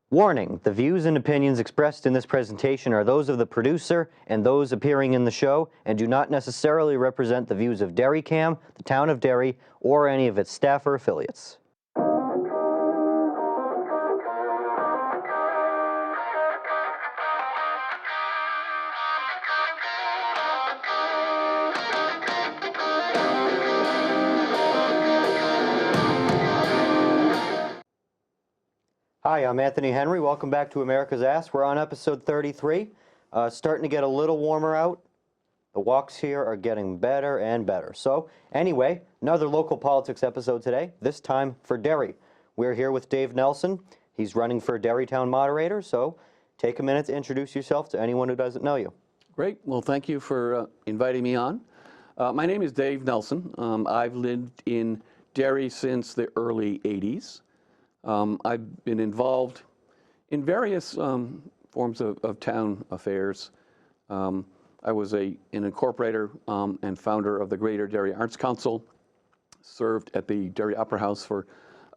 Warning, the views and opinions expressed in this presentation are those of the producer and those appearing in the show and do not necessarily represent the views of DerryCam, the Town of Derry, or any of its staff or affiliates. Hi, I'm Anthony Henry. Welcome back to America's Ass. We're on episode 33. Starting to get a little warmer out. The walks here are getting better and better. So, anyway, another local politics episode today, this time for Derry. We're here with Dave Nelson. He's running for Derry Town Moderator, so take a minute to introduce yourself to anyone who doesn't know you. Great. Well, thank you for inviting me on. My name is Dave Nelson. I've lived in Derry since the early 80s. I've been involved in various forms of town affairs. I was an incorporator and founder of the Greater Derry Arts Council, served at the Derry Opera House for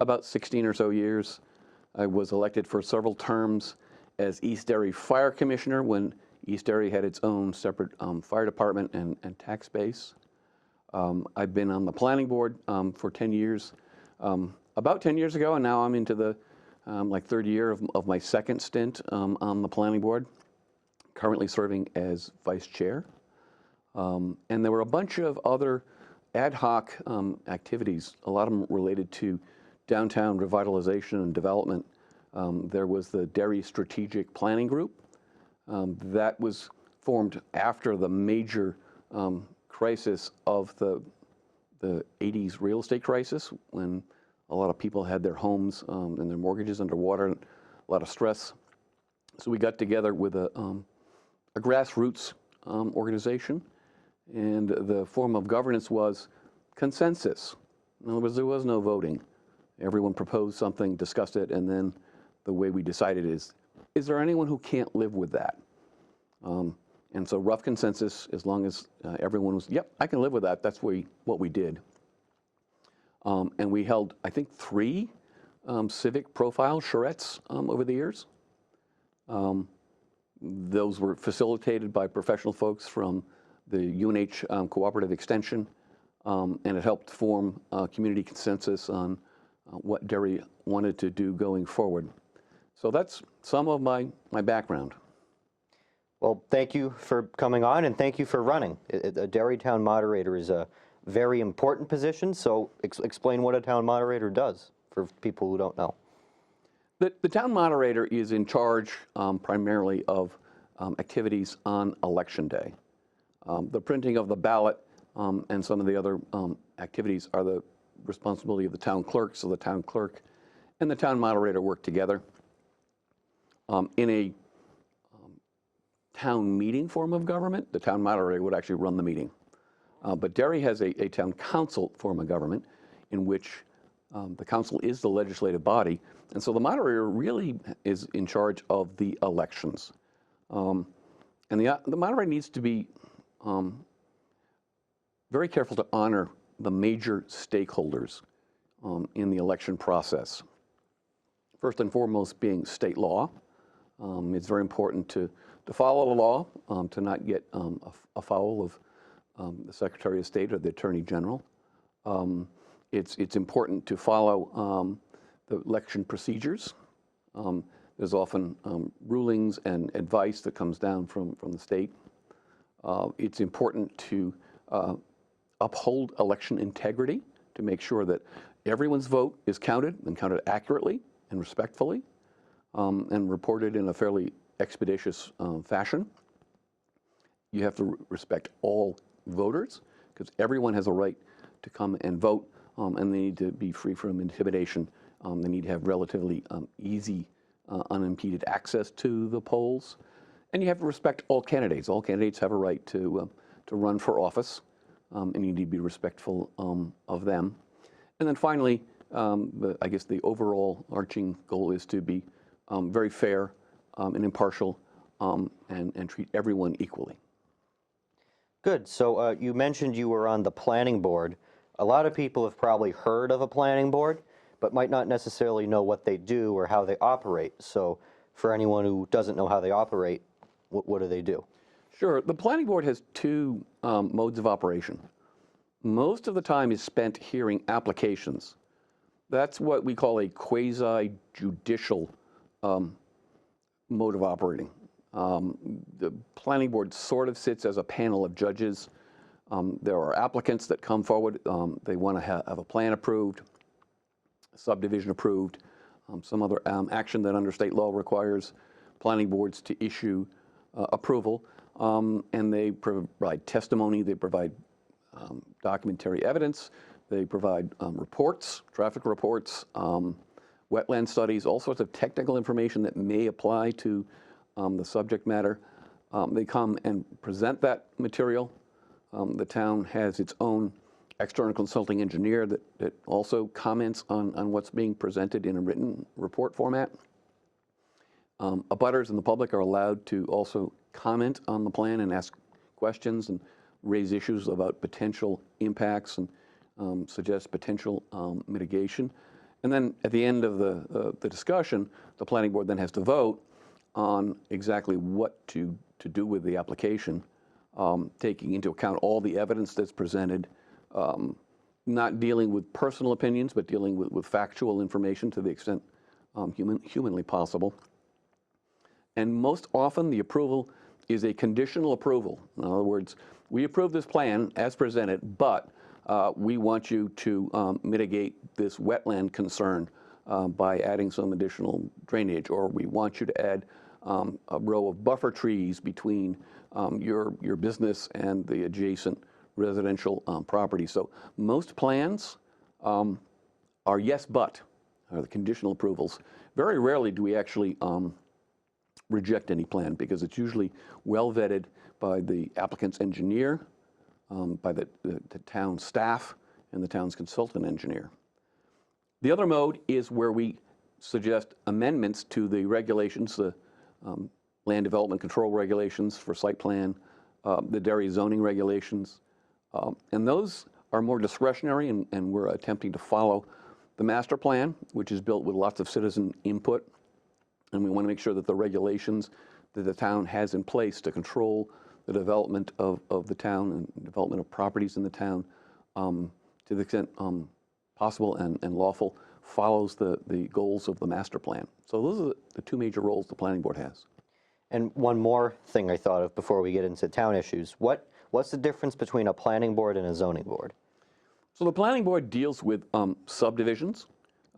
about 16 or so years. I was elected for several terms as East Derry Fire Commissioner when East Derry had its own separate fire department and tax base. I've been on the planning board for 10 years. About 10 years ago, and now I'm into the third year of my second stint on the planning board, currently serving as vice chair. And there were a bunch of other ad hoc activities, a lot of them related to downtown revitalization and development. There was the Derry Strategic Planning Group. That was formed after the major crisis of the 80s real estate crisis, when a lot of people had their homes and their mortgages underwater, and a lot of stress. So we got together with a grassroots organization, and the form of governance was consensus. In other words, there was no voting. Everyone proposed something, discussed it, and then the way we decided is there anyone who can't live with that? And so rough consensus, as long as everyone was, yep, I can live with that, that's what we did. And we held, I think, 3 civic profile charrettes over the years. Those were facilitated by professional folks from the UNH Cooperative Extension, and it helped form a community consensus on what Derry wanted to do going forward. So that's some of my background. Well, thank you for coming on, and thank you for running. A Derry Town Moderator is a very important position, so explain what a town moderator does for people who don't know. The town moderator is in charge primarily of activities on election day. The printing of the ballot and some of the other activities are the responsibility of the town clerk, so the town clerk and the town moderator work together. In a town meeting form of government, the town moderator would actually run the meeting. But Derry has a town council form of government in which the council is the legislative body, and so the moderator really is in charge of the elections. And the moderator needs to be very careful to honor the major stakeholders in the election process. First and foremost being state law. It's very important to follow the law, to not get afoul of the Secretary of State or the Attorney General. It's important to follow the election procedures. There's often rulings and advice that comes down from the state. It's important to uphold election integrity, to make sure that everyone's vote is counted and counted accurately and respectfully, and reported in a fairly expeditious fashion. You have to respect all voters, because everyone has a right to come and vote, and they need to be free from intimidation. They need to have relatively easy, unimpeded access to the polls. And you have to respect all candidates. All candidates have a right to run for office, and you need to be respectful of them. And then finally, I guess the overall arching goal is to be very fair and impartial, and treat everyone equally. Good. So you mentioned you were on the planning board. A lot of people have probably heard of a planning board, but might not necessarily know what they do or how they operate. So for anyone who doesn't know how they operate, what do they do? Sure. The planning board has two modes of operation. Most of the time is spent hearing applications. That's what we call a quasi-judicial mode of operating. The planning board sort of sits as a panel of judges. There are applicants that come forward. They want to have a plan approved, subdivision approved, some other action that under state law requires planning boards to issue approval. And they provide testimony, they provide documentary evidence, they provide reports, traffic reports, wetland studies, all sorts of technical information that may apply to the subject matter. They come and present that material. The town has its own external consulting engineer that also comments on what's being presented in a written report format. Abutters and the public are allowed to also comment on the plan and ask questions and raise issues about potential impacts and suggest potential mitigation. And then at the end of the discussion, the planning board then has to vote on exactly what to do with the application, taking into account all the evidence that's presented, not dealing with personal opinions, but dealing with factual information to the extent humanly possible. And most often the approval is a conditional approval. In other words, we approve this plan as presented, but we want you to mitigate this wetland concern by adding some additional drainage, or we want you to add a row of buffer trees between your business and the adjacent residential property. So most plans are yes, but, are the conditional approvals. Very rarely do we actually reject any plan because it's usually well vetted by the applicant's engineer, by the town staff, and the town's consultant engineer. The other mode is where we suggest amendments to the regulations, the land development control regulations for site plan, the dairy zoning regulations, and those are more discretionary, and we're attempting to follow the master plan, which is built with lots of citizen input, and we want to make sure that the regulations that the town has in place to control the development of the town and development of properties in the town, to the extent possible and lawful, follows the goals of the master plan. So those are the two major roles the planning board has. And one more thing I thought of before we get into town issues. What's the difference between a planning board and a zoning board? So the planning board deals with subdivisions,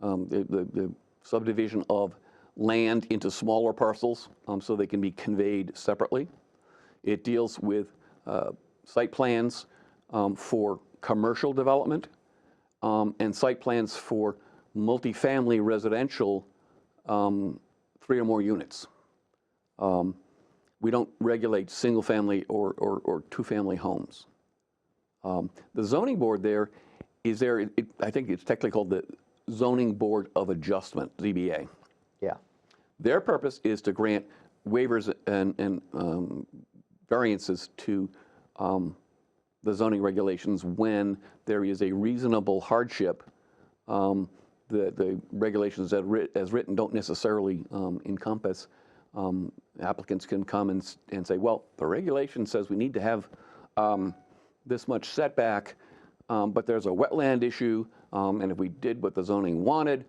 the subdivision of land into smaller parcels so they can be conveyed separately. It deals with site plans for commercial development and site plans for multifamily residential 3 or more units. We don't regulate single family or 2-family homes. The zoning board I think it's technically called the Zoning Board of Adjustment, ZBA. Yeah. Their purpose is to grant waivers and variances to the zoning regulations when there is a reasonable hardship. The regulations as written don't necessarily encompass. Applicants can come and say, well, the regulation says we need to have this much setback, but there's a wetland issue, and if we did what the zoning wanted,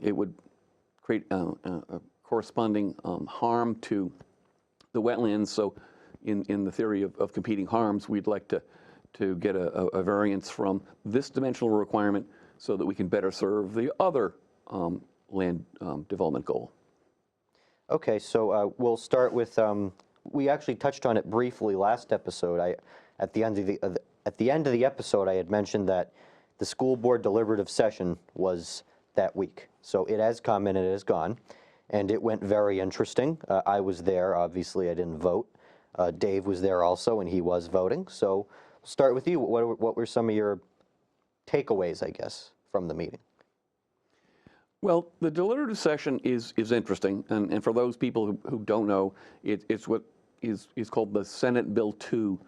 it would create a corresponding harm to the wetlands. So in the theory of competing harms, we'd like to get a variance from this dimensional requirement so that we can better serve the other land development goal. Okay, so we'll start with, we actually touched on it briefly last episode. At the end of the episode, I had mentioned that the school board deliberative session was that week. So it has come and it has gone, and it went very interesting. I was there, obviously I didn't vote. Dave was there also, and he was voting. So we'll start with you. What were some of your takeaways, I guess, from the meeting? Well, the deliberative session is interesting, and for those people who don't know, it's what is called the Senate Bill 2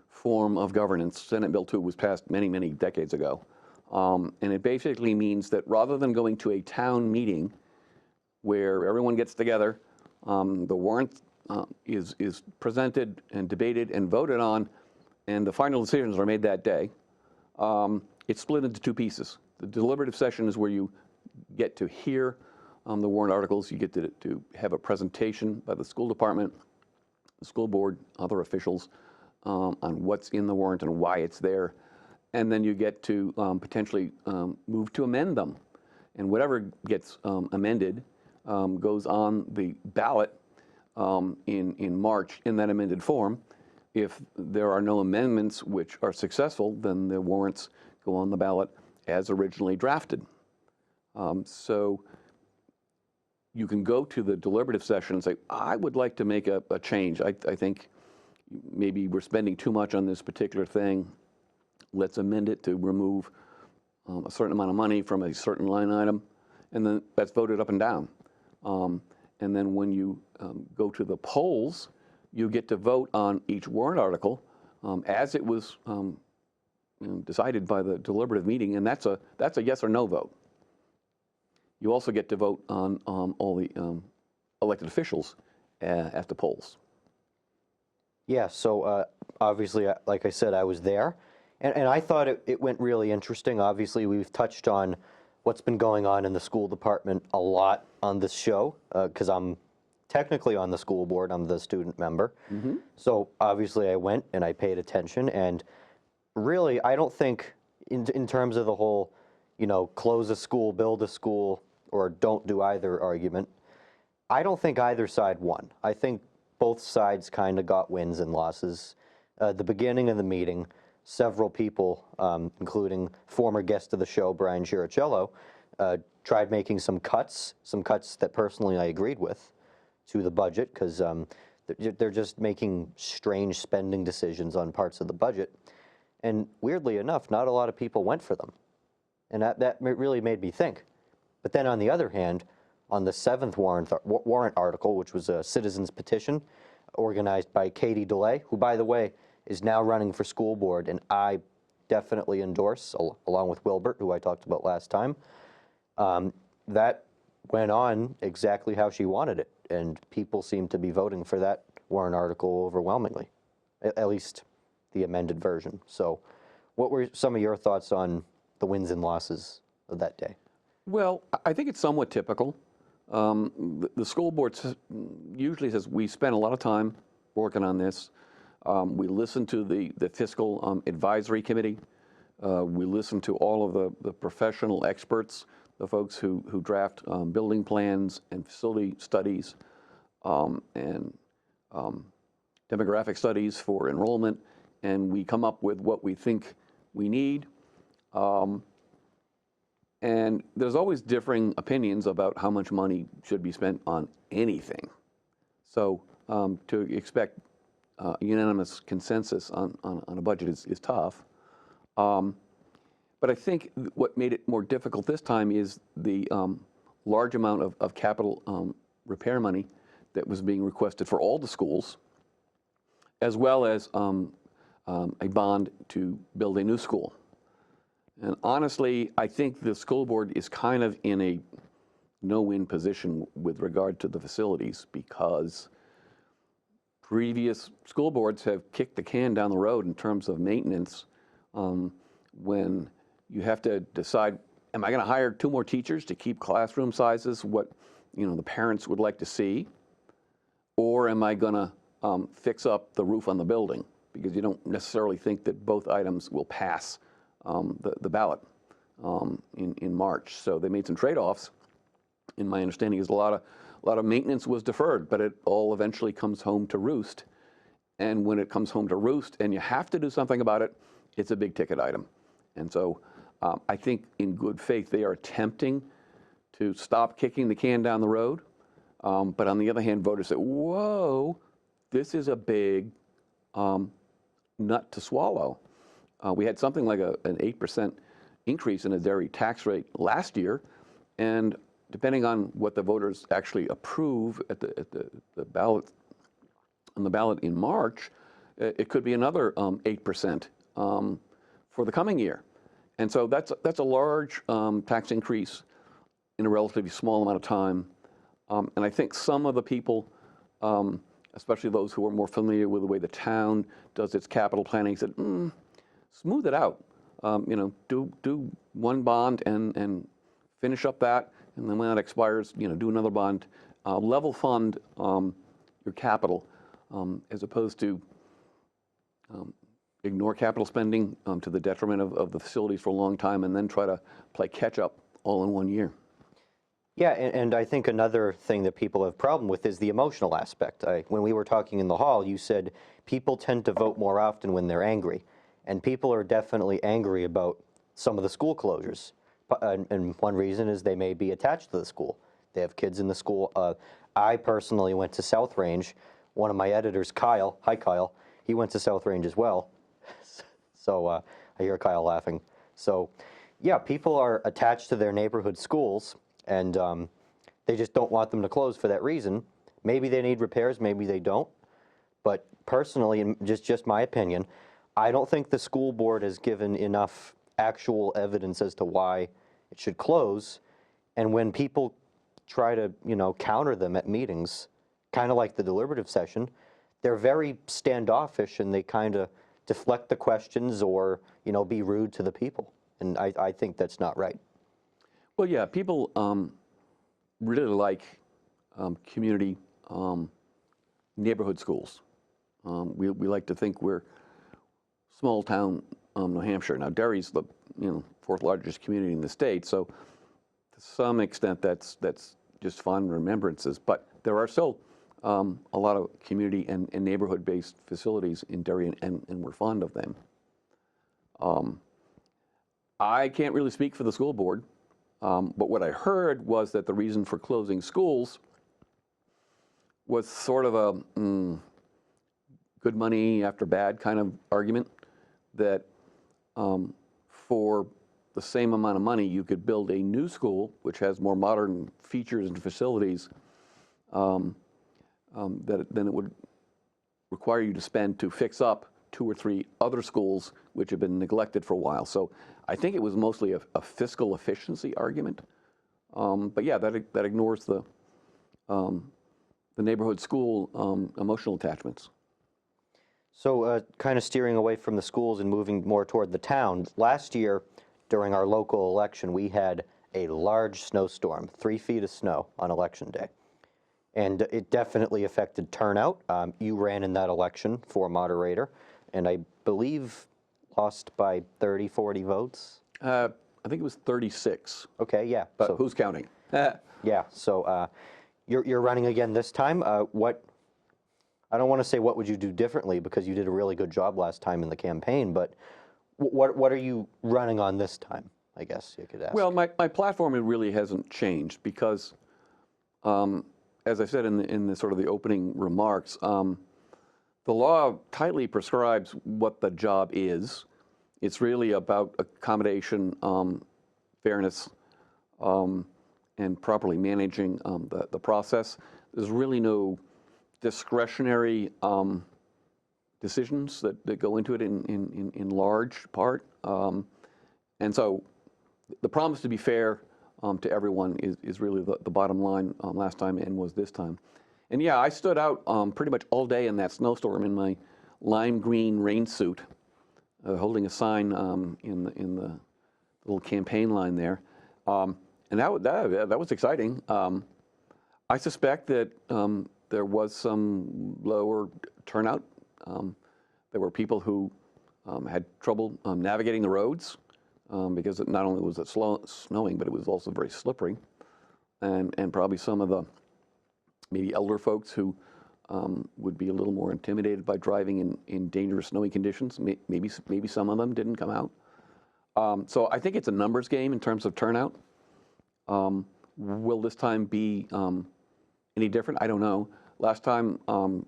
form of governance. Senate Bill 2 was passed many, many decades ago. And it basically means that rather than going to a town meeting where everyone gets together, the warrant is presented and debated and voted on, and the final decisions are made that day. It's split into two pieces. The deliberative session is where you get to hear the warrant articles. You get to have a presentation by the school department, the school board, other officials on what's in the warrant and why it's there. And then you get to potentially move to amend them. And whatever gets amended goes on the ballot in March in that amended form. If there are no amendments which are successful, then the warrants go on the ballot as originally drafted. So you can go to the deliberative session and say, I would like to make a change. I think maybe we're spending too much on this particular thing. Let's amend it to remove a certain amount of money from a certain line item, and then that's voted up and down. And then when you go to the polls, you get to vote on each warrant article as it was decided by the deliberative meeting, and that's a yes or no vote. You also get to vote on all the elected officials at the polls. Yeah, so obviously, like I said, I was there, and I thought it went really interesting. Obviously, we've touched on what's been going on in the school department a lot on this show, because I'm technically on the school board. I'm the student member. Mm-hmm. So obviously, I went and I paid attention, and really, I don't think in terms of the whole, close a school, build a school, or don't do either argument, I don't think either side won. I think both sides kind of got wins and losses. At the beginning of the meeting, several people, including former guest of the show, Brian Chiricello, tried making some cuts that personally I agreed with, to the budget, because they're just making strange spending decisions on parts of the budget. And weirdly enough, not a lot of people went for them. And that really made me think. But then on the other hand, on the 7th warrant article, which was a citizen's petition organized by Katie DeLay, who, by the way, is now running for school board, and I definitely endorse, along with Wilbert, who I talked about last time, that went on exactly how she wanted it, and people seem to be voting for that warrant article overwhelmingly, at least the amended version. So what were some of your thoughts on the wins and losses of that day? Well, I think it's somewhat typical. The school board usually says, we spent a lot of time working on this. We listened to the fiscal advisory committee. We listened to all of the professional experts, the folks who draft building plans and facility studies and demographic studies for enrollment, and we come up with what we think we need. And there's always differing opinions about how much money should be spent on anything. So to expect unanimous consensus on a budget is tough. But I think what made it more difficult this time is the large amount of capital repair money that was being requested for all the schools, as well as a bond to build a new school. And honestly, I think the school board is kind of in a no-win position with regard to the facilities, because previous school boards have kicked the can down the road in terms of maintenance. When you have to decide, am I going to hire 2 more teachers to keep classroom sizes what the parents would like to see, or am I going to fix up the roof on the building, because you don't necessarily think that both items will pass the ballot in March. So they made some trade-offs. And my understanding is a lot of maintenance was deferred, but it all eventually comes home to roost. And when it comes home to roost and you have to do something about it, it's a big ticket item. And so I think in good faith they are attempting to stop kicking the can down the road. But on the other hand, voters say, whoa, this is a big nut to swallow. We had something like an 8% increase in the dairy tax rate last year, and depending on what the voters actually approve at the ballot, on the ballot in March, it could be another 8% for the coming year. And so that's a large tax increase in a relatively small amount of time. And I think some of the people, especially those who are more familiar with the way the town does its capital planning, said, smooth it out. Do one bond and finish up that, and then when that expires, do another bond. Level fund your capital, as opposed to ignore capital spending to the detriment of the facilities for a long time, and then try to play catch up all in 1 year. Yeah, and I think another thing that people have problem with is the emotional aspect. When we were talking in the hall, you said people tend to vote more often when they're angry, and people are definitely angry about some of the school closures. And one reason is they may be attached to the school. They have kids in the school. I personally went to South Range. One of my editors, Kyle, hi Kyle, he went to South Range as well. So I hear Kyle laughing. So yeah, people are attached to their neighborhood schools, and they just don't want them to close for that reason. Maybe they need repairs, maybe they don't. But personally, and just my opinion, I don't think the school board has given enough actual evidence as to why it should close. And when people try to, counter them at meetings, kind of like the deliberative session, they're very standoffish, and they kind of deflect the questions or, be rude to the people. And I think that's not right. Well, yeah, people really like community neighborhood schools. We like to think we're small town New Hampshire. Now, Derry's the fourth largest community in the state, so to some extent that's just fond remembrances. But there are still a lot of community and neighborhood-based facilities in Derry, and we're fond of them. I can't really speak for the school board, but what I heard was that the reason for closing schools was sort of a good money after bad kind of argument, that for the same amount of money you could build a new school which has more modern features and facilities than it would require you to spend to fix up 2 or 3 other schools which have been neglected for a while. So I think it was mostly a fiscal efficiency argument. But yeah, that ignores the neighborhood school emotional attachments. So kind of steering away from the schools and moving more toward the town, last year during our local election, we had a large snowstorm, 3 feet of snow on election day. And it definitely affected turnout. You ran in that election for moderator, and I believe lost by 30, 40 votes. I think it was 36. Okay, yeah. But so, who's counting? yeah, so you're running again this time. I don't want to say what would you do differently, because you did a really good job last time in the campaign, but what are you running on this time, I guess you could ask? Well, my platform really hasn't changed because, as I said in the sort of the opening remarks, the law tightly prescribes what the job is. It's really about accommodation, fairness, and properly managing the process. There's really no discretionary decisions that go into it in large part. And so the promise to be fair to everyone is really the bottom line last time and was this time. And yeah, I stood out pretty much all day in that snowstorm in my lime green rain suit, holding a sign in the little campaign line there. And that was exciting. I suspect that there was some lower turnout. There were people who had trouble navigating the roads because not only was it snowing, but it was also very slippery. And probably some of the maybe elder folks who would be a little more intimidated by driving in dangerous snowy conditions. Maybe some of them didn't come out. So I think it's a numbers game in terms of turnout. Will this time be any different? I don't know. Last time,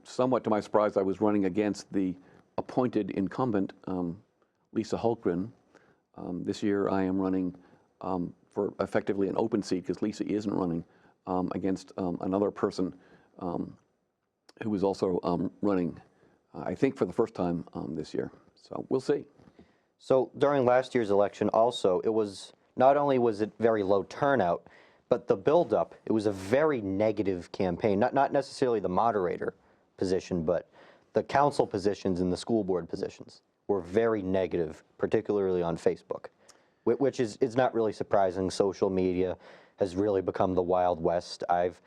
somewhat to my surprise, I was running against the appointed incumbent, Lisa Hultgren. This year I am running for effectively an open seat because Lisa isn't running against another person who was also running, I think, for the first time this year. So we'll see. So during last year's election also, it was, not only was it very low turnout, but the buildup, it was a very negative campaign, not necessarily the moderator position, but the council positions and the school board positions were very negative, particularly on Facebook, which is not really surprising. Social media has really become the Wild West. I've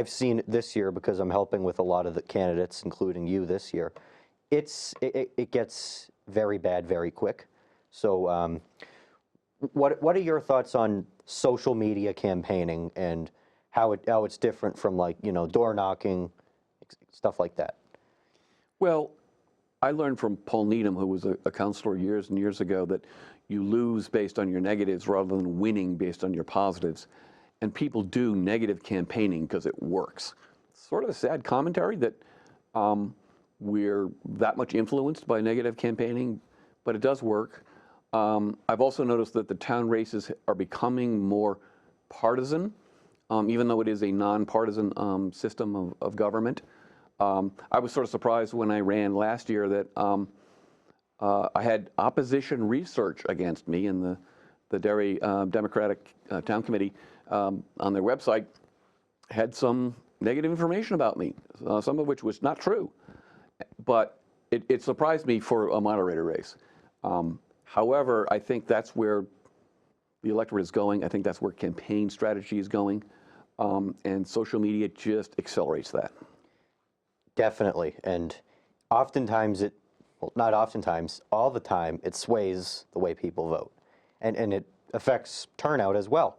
seen it this year because I'm helping with a lot of the candidates, including you this year. It gets very bad very quick. So what are your thoughts on social media campaigning and how it's different from, like, door knocking, stuff like that? Well, I learned from Paul Needham, who was a counselor years and years ago, that you lose based on your negatives rather than winning based on your positives. And people do negative campaigning because it works. Sort of a sad commentary that we're that much influenced by negative campaigning, but it does work. I've also noticed that the town races are becoming more partisan, even though it is a nonpartisan system of government. I was sort of surprised when I ran last year that I had opposition research against me, and the Derry Democratic Town Committee on their website had some negative information about me, some of which was not true. But it surprised me for a moderator race. However, I think that's where the electorate is going. I think that's where campaign strategy is going. And social media just accelerates that. Definitely. And oftentimes well, not oftentimes, all the time, it sways the way people vote. And it affects turnout as well.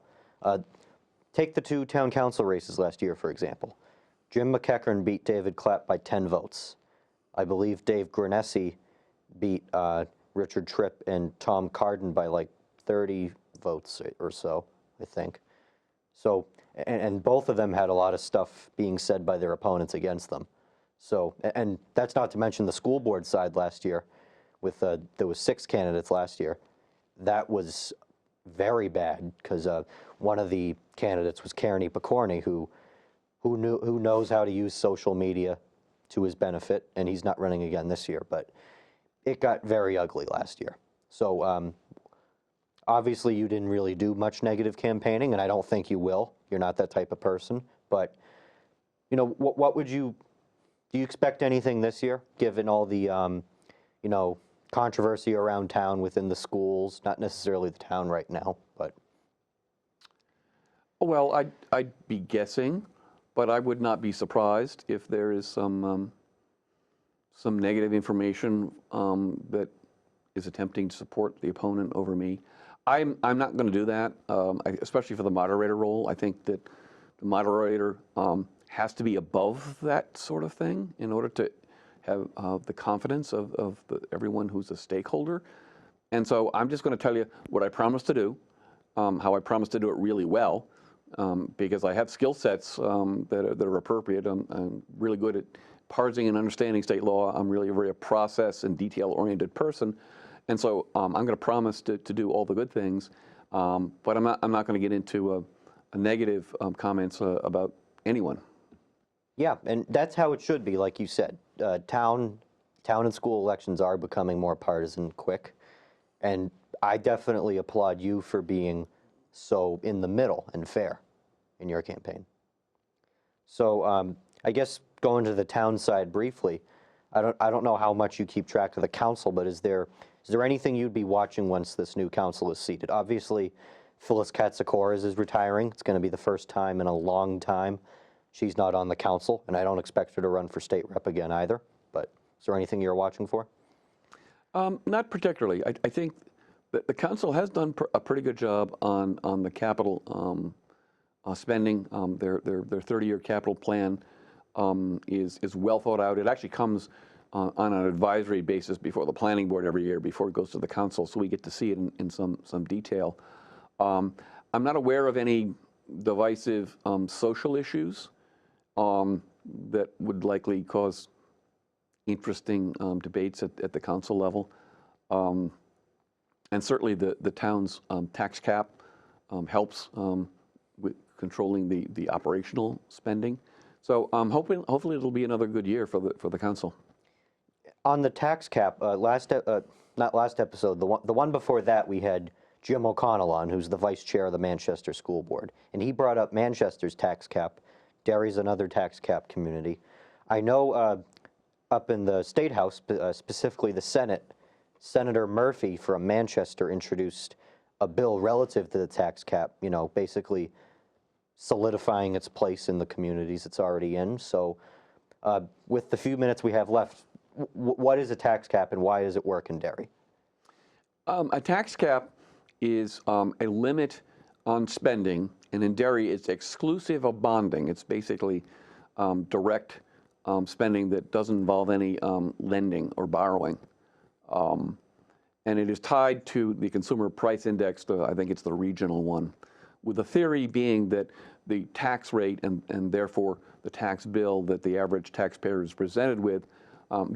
Take the 2 town council races last year, for example. Jim McEachern beat David Clapp by 10 votes. I believe Dave Granessi beat Richard Tripp and Tom Carden by like 30 votes or so, I think. So, and both of them had a lot of stuff being said by their opponents against them. So, and that's not to mention the school board side last year with, there was 6 candidates last year. That was very bad because one of the candidates was Kearney Picorni, who knows how to use social media to his benefit, and he's not running again this year, but it got very ugly last year. So obviously you didn't really do much negative campaigning, and I don't think you will. You're not that type of person. But, what would do you expect anything this year, given all the, controversy around town within the schools? Not necessarily the town right now, but. Well, I'd be guessing, but I would not be surprised if there is some negative information that is attempting to support the opponent over me. I'm not going to do that, especially for the moderator role. I think that the moderator has to be above that sort of thing in order to have the confidence of everyone who's a stakeholder. And so I'm just going to tell you what I promised to do, how I promised to do it really well, because I have skill sets that are appropriate. I'm really good at parsing and understanding state law. I'm really a very process and detail-oriented person. And so I'm going to promise to do all the good things, but I'm not going to get into a negative comments about anyone. Yeah, and that's how it should be, like you said. Town and school elections are becoming more partisan quick, and I definitely applaud you for being so in the middle and fair in your campaign. So I guess going to the town side briefly, I don't know how much you keep track of the council, but is there anything you'd be watching once this new council is seated? Obviously, Phyllis Katsoukaras is retiring. It's going to be the first time in a long time she's not on the council, and I don't expect her to run for state rep again either. But is there anything you're watching for? Not particularly. I think that the council has done a pretty good job on the capital spending. Their 30-year capital plan is well thought out. It actually comes on an advisory basis before the planning board every year before it goes to the council, so we get to see it in some detail. I'm not aware of any divisive social issues that would likely cause interesting debates at the council level. And certainly the town's tax cap helps with controlling the operational spending. So hopefully it'll be another good year for the council. On the tax cap, not last episode, the one before that, we had Jim O'Connell on, who's the vice chair of the Manchester School Board, and he brought up Manchester's tax cap. Derry's another tax cap community. I know up in the State House, specifically the Senate, Senator Murphy from Manchester introduced a bill relative to the tax cap, you know, basically solidifying its place in the communities it's already in. So with the few minutes we have left, what is a tax cap and why does it work in Derry? A tax cap is a limit on spending, and in Derry it's exclusive of bonding. It's basically direct spending that doesn't involve any lending or borrowing. And it is tied to the Consumer Price Index, I think it's the regional one, with the theory being that the tax rate and therefore the tax bill that the average taxpayer is presented with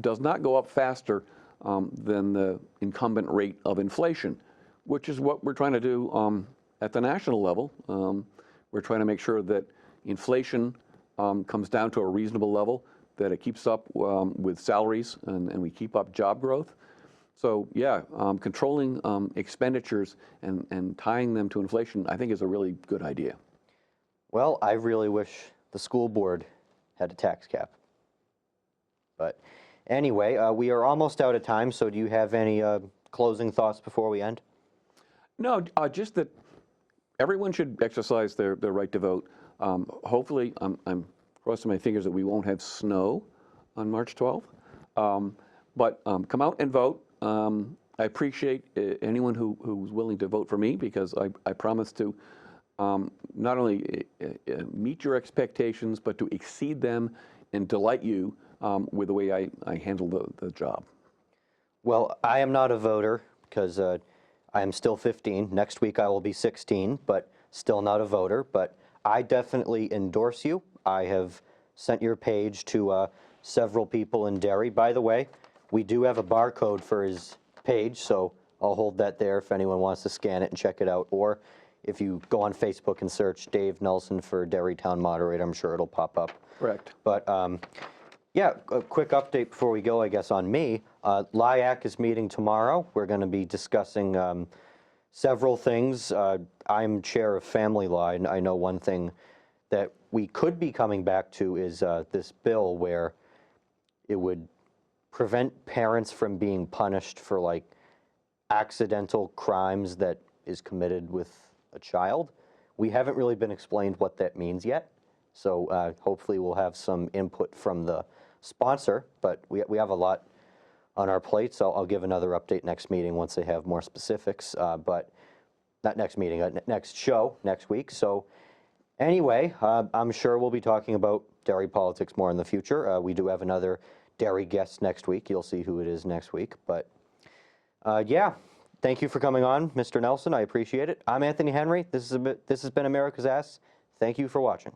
does not go up faster than the incumbent rate of inflation, which is what we're trying to do at the national level. We're trying to make sure that inflation comes down to a reasonable level, that it keeps up with salaries and we keep up job growth. So yeah, controlling expenditures and tying them to inflation, I think, is a really good idea. Well, I really wish the school board had a tax cap. But anyway, we are almost out of time, so do you have any closing thoughts before we end? No, just that everyone should exercise their right to vote. Hopefully, I'm crossing my fingers that we won't have snow on March 12th. But come out and vote. I appreciate anyone who's willing to vote for me, because I promise to not only meet your expectations, but to exceed them and delight you with the way I handle the job. Well, I am not a voter because I am still 15. Next week I will be 16, but still not a voter. But I definitely endorse you. I have sent your page to several people in Derry. By the way, we do have a barcode for his page, so I'll hold that there if anyone wants to scan it and check it out. Or if you go on Facebook and search Dave Nelson for Derry Town Moderator, I'm sure it'll pop up. Correct. But yeah, a quick update before we go, I guess, on me. LIAC is meeting tomorrow. We're going to be discussing several things. I'm chair of family law, and I know one thing that we could be coming back to is this bill where it would prevent parents from being punished for like accidental crimes that is committed with a child. We haven't really been explained what that means yet, so hopefully we'll have some input from the sponsor, but we have a lot on our plate, so I'll give another update next meeting once they have more specifics, but not next meeting, next show, next week. So anyway, I'm sure we'll be talking about Derry politics more in the future. We do have another Derry guest next week. You'll see who it is next week, but yeah, thank you for coming on, Mr. Nelson. I appreciate it. I'm Anthony Henry. This has been America's Ass. Thank you for watching.